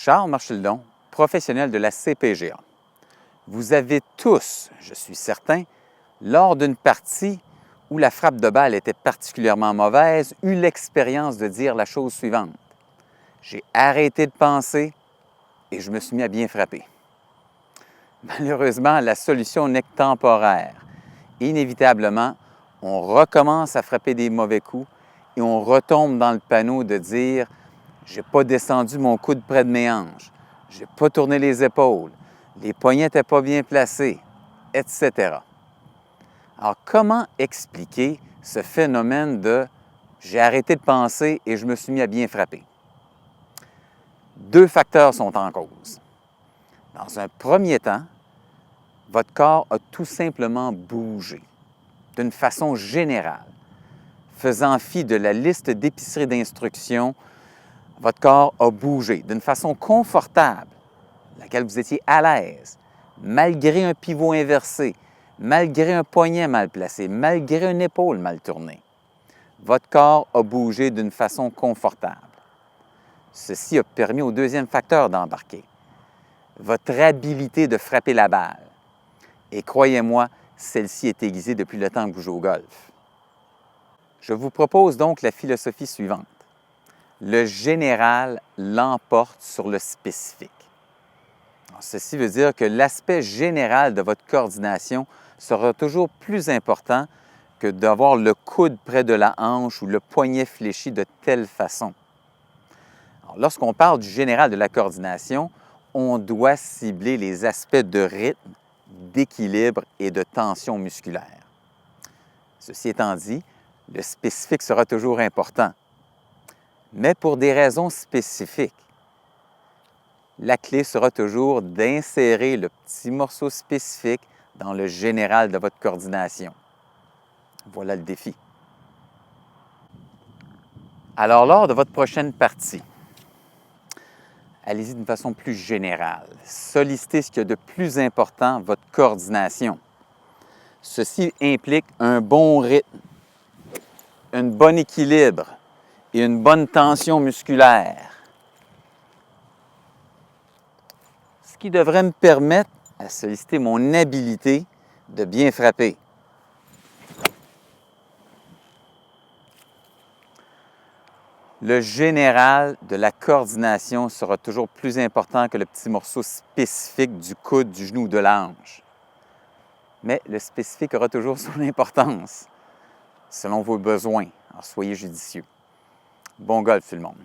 Charles Marcheldon, professionnel de la CPGA. Vous avez tous, je suis certain, lors d'une partie où la frappe de balle était particulièrement mauvaise, eu l'expérience de dire la chose suivante. J'ai arrêté de penser et je me suis mis à bien frapper. Malheureusement, la solution n'est que temporaire. Inévitablement, on recommence à frapper des mauvais coups et on retombe dans le panneau de dire « j'ai pas descendu mon coude près de mes hanches, j'ai pas tourné les épaules, les poignets n'étaient pas bien placés, etc. » Alors, comment expliquer ce phénomène de « j'ai arrêté de penser et je me suis mis à bien frapper » ? Deux facteurs sont en cause. Dans un premier temps, votre corps a tout simplement bougé, d'une façon générale. Faisant fi de la liste d'épicerie d'instructions, votre corps a bougé d'une façon confortable, laquelle vous étiez à l'aise, malgré un pivot inversé, malgré un poignet mal placé, malgré une épaule mal tournée. Votre corps a bougé d'une façon confortable. Ceci a permis au deuxième facteur d'embarquer, votre habilité de frapper la balle. Et croyez-moi, celle-ci est aiguisée depuis le temps que vous jouez au golf. Je vous propose donc la philosophie suivante. Le général l'emporte sur le spécifique. Alors, ceci veut dire que l'aspect général de votre coordination sera toujours plus important que d'avoir le coude près de la hanche ou le poignet fléchi de telle façon. Lorsqu'on parle du général de la coordination, on doit cibler les aspects de rythme, d'équilibre et de tension musculaire. Ceci étant dit, le spécifique sera toujours important, mais pour des raisons spécifiques. La clé sera toujours d'insérer le petit morceau spécifique dans le général de votre coordination. Voilà le défi. Alors, lors de votre prochaine partie, allez-y d'une façon plus générale. Sollicitez ce qu'il y a de plus important, votre coordination. Ceci implique un bon rythme, un bon équilibre et une bonne tension musculaire. Ce qui devrait me permettre à solliciter mon habilité de bien frapper. Le général de la coordination sera toujours plus important que le petit morceau spécifique du coude, du genou ou de la hanche. Mais le spécifique aura toujours son importance, selon vos besoins. Alors soyez judicieux. Bon golf tout le monde!